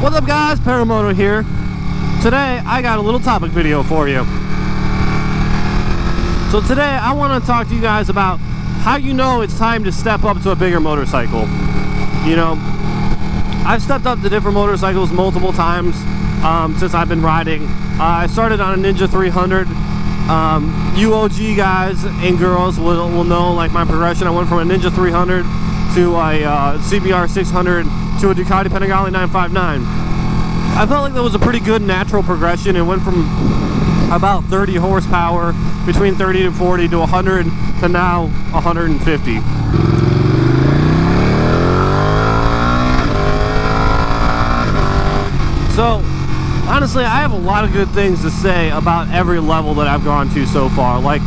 What's up guys, Paramoto here. Today I got a little topic video for you. So today I want to talk to you guys about how you know it's time to step up to a bigger motorcycle. You know, I've stepped up to different motorcycles multiple times since I've been riding. I started on a Ninja 300. You OG guys and girls will know like my progression. I went from a Ninja 300 to a CBR 600 to a Ducati Panigale 959. I felt like that was a pretty good natural progression. It went from about 30 horsepower, between 30 to 40 to 100 to now 150. So honestly, I have a lot of good things to say about every level that I've gone to so far. Like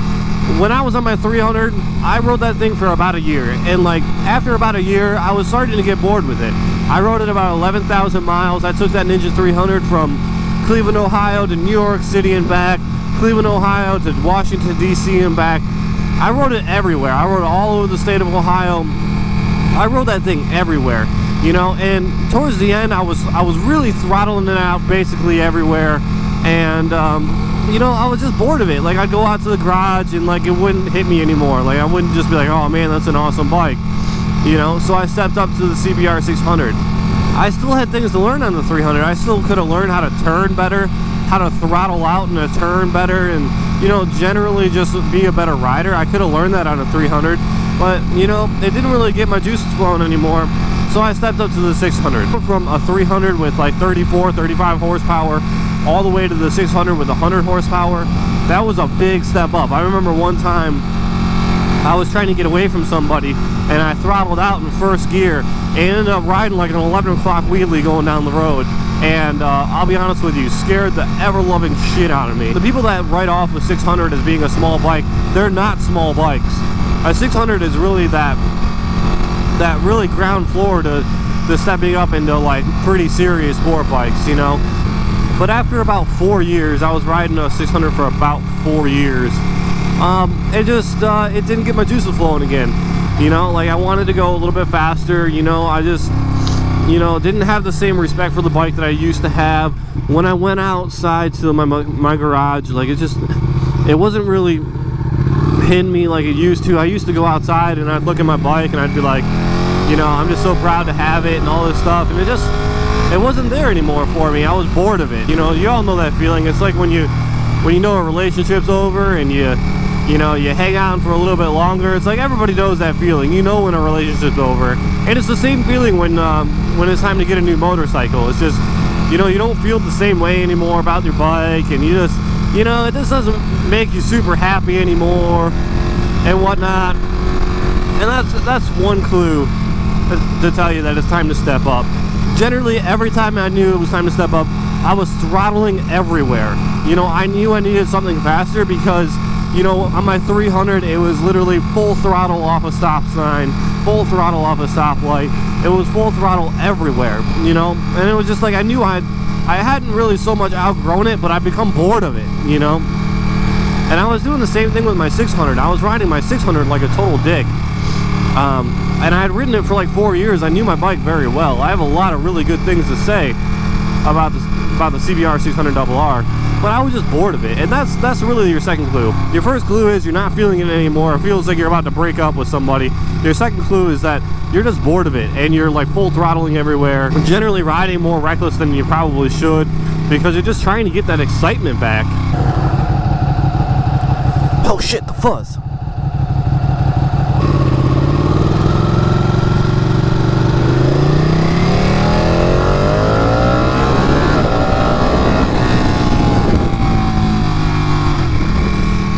when I was on my 300, I rode that thing for about a year, and like after about a year I was starting to get bored with it. I rode it about 11,000 miles. I took that Ninja 300 from Cleveland, Ohio to New York City and back, Cleveland, Ohio to Washington, D.C. and back. I rode it everywhere. I rode it all over the state of Ohio. I rode that thing everywhere, you know, and towards the end I was really throttling it out basically everywhere, and you know, I was just bored of it. Like I'd go out to the garage and like it wouldn't hit me anymore. Like I wouldn't just be like, oh man, that's an awesome bike, you know. So I stepped up to the CBR 600. I still had things to learn on the 300. I still could have learned how to turn better, how to throttle out in a turn better, and you know, generally just be a better rider. I could have learned that on a 300, but you know, it didn't really get my juices flowing anymore. So I stepped up to the 600. From a 300 with like 34, 35 horsepower all the way to the 600 with 100 horsepower. That was a big step up. I remember one time I was trying to get away from somebody and I throttled out in first gear and ended up riding like an 11 o'clock wheelie going down the road. And I'll be honest with you, scared the ever-loving shit out of me. The people that write off a 600 as being a small bike, they're not small bikes. A 600 is really that really ground floor to stepping up into like pretty serious sport bikes, you know. But after about 4 years, I was riding a 600 for about 4 years. It didn't get my juices flowing again. You know, like I wanted to go a little bit faster. You know, I just, you know, didn't have the same respect for the bike that I used to have. When I went outside to my garage, like it wasn't really hitting me like it used to. I used to go outside and I'd look at my bike and I'd be like, you know, I'm just so proud to have it and all this stuff, and it wasn't there anymore for me. I was bored of it. You know, you all know that feeling. It's like when you know a relationship's over and you hang on for a little bit longer. It's like everybody knows that feeling. You know when a relationship's over. And it's the same feeling when it's time to get a new motorcycle. It's just, you know, you don't feel the same way anymore about your bike, and you just, you know, it just doesn't make you super happy anymore and whatnot. And that's one clue to tell you that it's time to step up. Generally, every time I knew it was time to step up, I was throttling everywhere. You know, I knew I needed something faster because, you know, on my 300, it was literally full throttle off a stop sign, full throttle off a stoplight. It was full throttle everywhere, you know? And it was just like, I knew I hadn't really so much outgrown it, but I'd become bored of it, you know? And I was doing the same thing with my 600. I was riding my 600 like a total dick. And I had ridden it for like 4 years. I knew my bike very well. I have a lot of really good things to say about the CBR 600RR, but I was just bored of it. And that's really your second clue. Your first clue is you're not feeling it anymore. It feels like you're about to break up with somebody. Your second clue is that you're just bored of it and you're like full throttling everywhere, generally riding more reckless than you probably should because you're just trying to get that excitement back. Oh shit, the fuzz.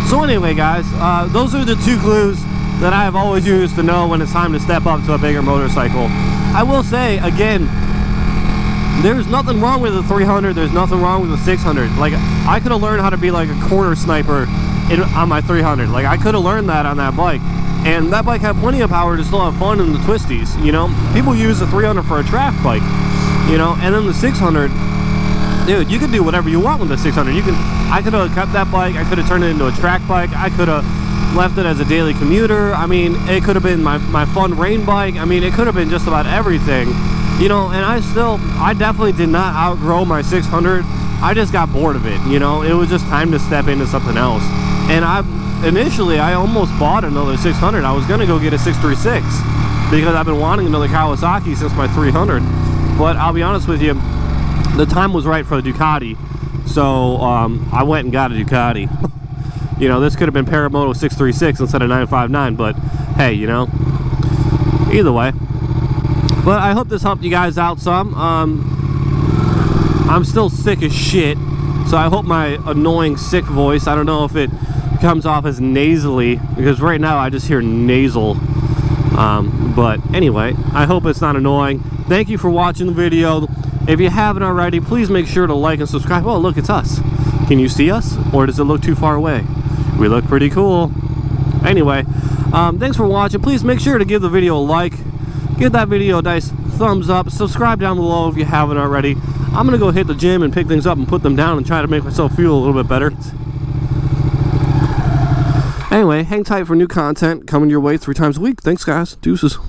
So anyway guys, those are the two clues that I have always used to know when it's time to step up to a bigger motorcycle. I will say, again, there's nothing wrong with the 300, there's nothing wrong with the 600. Like, I could have learned how to be like a corner sniper on my 300. Like, I could have learned that on that bike. And that bike had plenty of power to still have fun in the twisties, you know? People use the 300 for a track bike, you know? And then the 600, dude, you can do whatever you want with the 600. I could have kept that bike. I could have turned it into a track bike. I could have left it as a daily commuter. I mean, it could have been my fun rain bike. I mean, it could have been just about everything. you know, and I definitely did not outgrow my 600. I just got bored of it, you know. It was just time to step into something else. And initially I almost bought another 600. I was gonna go get a 636 because I've been wanting another Kawasaki since my 300. But I'll be honest with you, the time was right for the Ducati, so I went and got a Ducati. You know, this could have been Paramoto 636 instead of 959, but hey, you know, either way. But I hope this helped you guys out some. I'm still sick as shit, so I hope my annoying sick voice, I don't know if it comes off as nasally, because right now I just hear nasal. But anyway, I hope it's not annoying. Thank you for watching the video. If you haven't already, please make sure to like and subscribe. Oh, look, it's us. Can you see us, or does it look too far away? We look pretty cool. Anyway, thanks for watching. Please make sure to give the video a like. Give that video a nice thumbs up. Subscribe down below if you haven't already. I'm gonna go hit the gym and pick things up and put them down and try to make myself feel a little bit better. Anyway, hang tight for new content coming your way 3 times a week. Thanks, guys. Deuces.